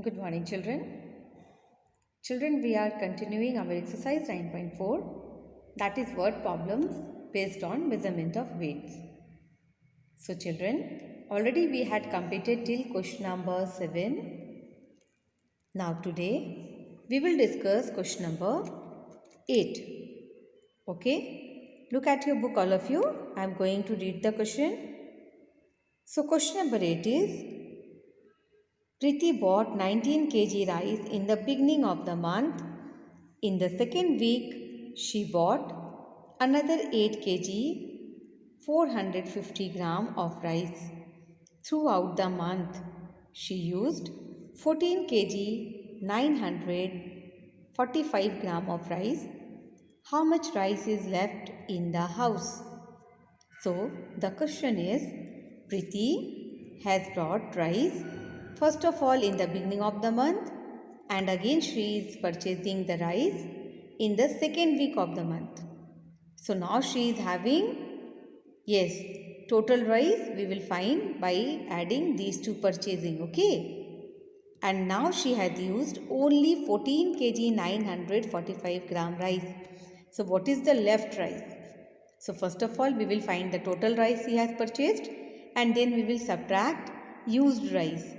Good morning, children. Children, we are continuing our exercise 9.4, that is word problems based on measurement of weights. So, children, already we had completed till question number 7. Now, today we will discuss question number 8. Okay, look at your book, all of you. I am going to read the question. So, question number 8 is Priti bought 19 kg rice in the beginning of the month. In the second week, she bought another 8 kg 450 gram of rice. Throughout the month, she used 14 kg 945 gram of rice. How much rice is left in the house? So, the question is, Priti has brought rice first of all in the beginning of the month, and again she is purchasing the rice in the second week of the month. So now she is having, yes, total rice we will find by adding these two purchasing, okay? And now she has used only 14 kg 945 gram rice. So what is the left rice? So first of all we will find the total rice he has purchased, and then we will subtract used rice,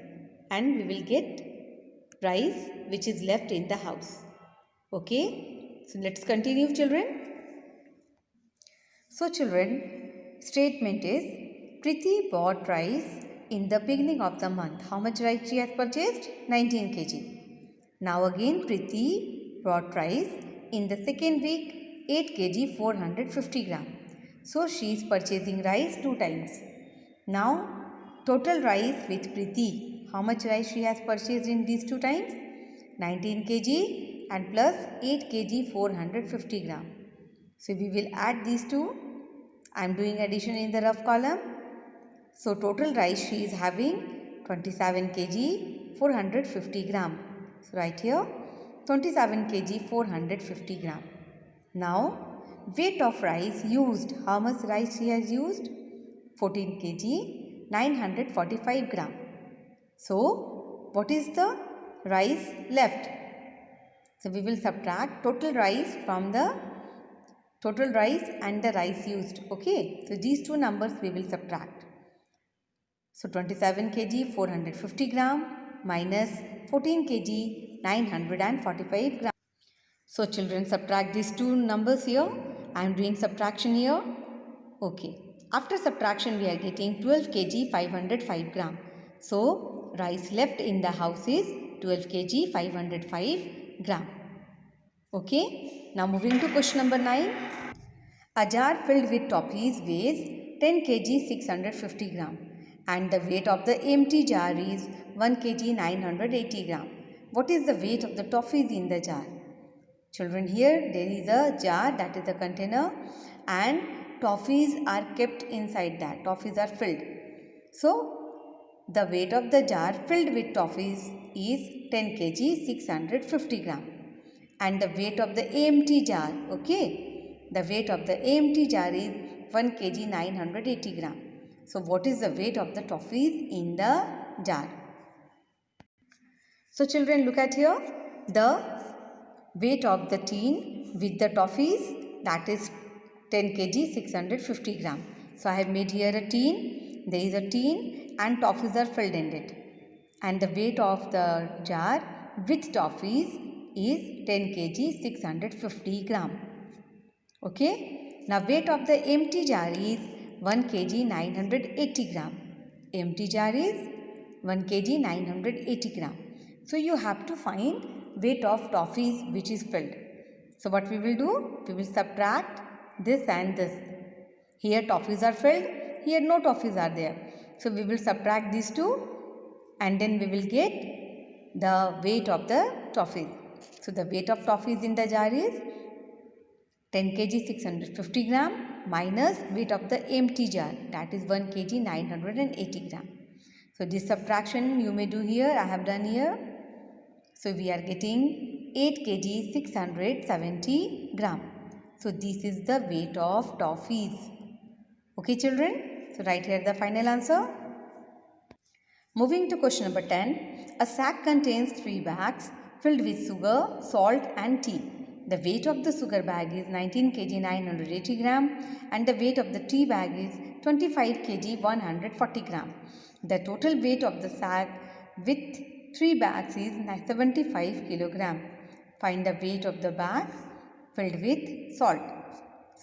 and we will get rice which is left in the house. Okay, so let's continue, children. So children, statement is Priti bought rice in the beginning of the month. How much rice she has purchased? 19 kg. Now again Priti bought rice in the second week 8 kg 450 gram. So she is purchasing rice 2 times. Now total rice with Priti, how much rice she has purchased in these 2 times? 19 kg and plus 8 kg 450 gram. So we will add these two. I am doing addition in the rough column. So total rice she is having 27 kg 450 gram. So right here 27 kg 450 gram. Now weight of rice used. How much rice she has used? 14 kg 945 gram. So what is the rice left? So we will subtract total rice from the total rice and the rice used. Okay, so these two numbers we will subtract. So 27 kg 450 gram minus 14 kg 945 gram. So children, subtract these two numbers here. I am doing subtraction here. Okay. After subtraction we are getting 12 kg 505 gram. So rice left in the house is 12 kg 505 gram. Okay. Now moving to question number 9. A jar filled with toffees weighs 10 kg 650 gram and the weight of the empty jar is 1 kg 980 gram. What is the weight of the toffees in the jar? Children, here there is a jar, that is a container, and toffees are kept inside that. Toffees are filled. So the weight of the jar filled with toffees is 10 kg 650 gram and the weight of the empty jar, okay, the weight of the empty jar is 1 kg 980 gram. So what is the weight of the toffees in the jar? So children, look at here, the weight of the tin with the toffees, that is 10 kg 650 gram. So I have made here a tin, there is a tin and toffees are filled in it, and the weight of the jar with toffees is 10 kg 650 gram. Okay, now weight of the empty jar is 1 kg 980 gram. Empty jar is 1 kg 980 gram. So you have to find weight of toffees which is filled. So what we will do? We will subtract this and this. Here toffees are filled, here no toffees are there. So we will subtract these two and then we will get the weight of the toffees. So the weight of toffees in the jar is 10 kg 650 gram minus weight of the empty jar, that is 1 kg 980 gram. So this subtraction you may do here, I have done here. So we are getting 8 kg 670 gram. So this is the weight of toffees. Okay children, so write here the final answer. Moving to question number 10. A sack contains 3 bags filled with sugar, salt and tea. The weight of the sugar bag is 19 kg 980 gram and the weight of the tea bag is 25 kg 140 gram. The total weight of the sack with 3 bags is 75 kilogram. Find the weight of the bag filled with salt.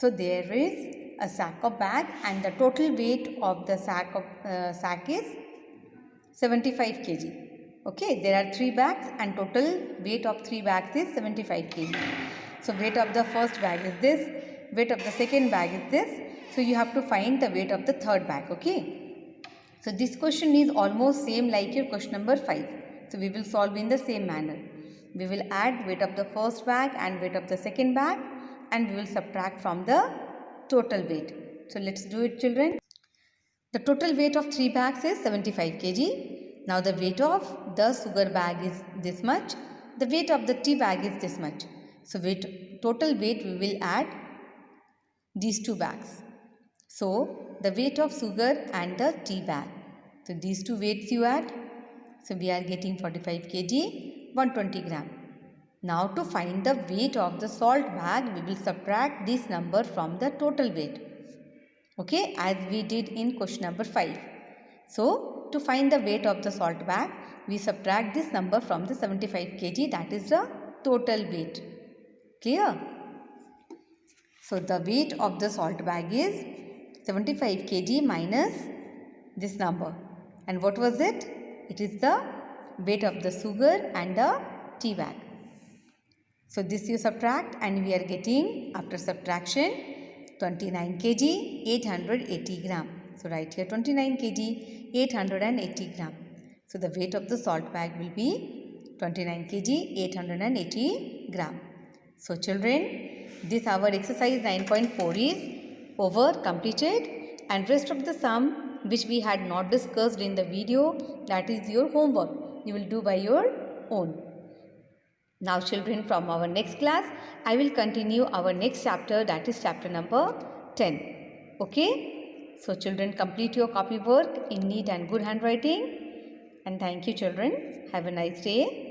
So there is a sack of bag and the total weight of the sack is 75 kg. Okay, there are 3 bags and total weight of 3 bags is 75 kg. So weight of the first bag is this, weight of the second bag is this. So you have to find the weight of the third bag. Okay. So this question is almost same like your question number 5. So we will solve in the same manner. We will add weight of the first bag and weight of the second bag and we will subtract from the total weight. So let's do it, children. The total weight of 3 bags is 75 kg. Now the weight of the sugar bag is this much. The weight of the tea bag is this much. So total weight we will add these 2 bags. So the weight of sugar and the tea bag. So these 2 weights you add. So we are getting 45 kg 120 gram. Now to find the weight of the salt bag, we will subtract this number from the total weight. Okay, as we did in question number 5. So to find the weight of the salt bag, we subtract this number from the 75 kg, that is the total weight. Clear? So the weight of the salt bag is 75 kg minus this number. And what was it? It is the weight of the sugar and the tea bag. So this you subtract and we are getting, after subtraction, 29 kg 880 gram. So write here 29 kg 880 gram. So the weight of the salt bag will be 29 kg 880 gram. So children, this our exercise 9.4 is over, completed, and rest of the sum which we had not discussed in the video, that is your homework. You will do by your own. Now children, from our next class, I will continue our next chapter, that is chapter number 10. Okay? So children, complete your copy work in neat and good handwriting. And thank you children. Have a nice day.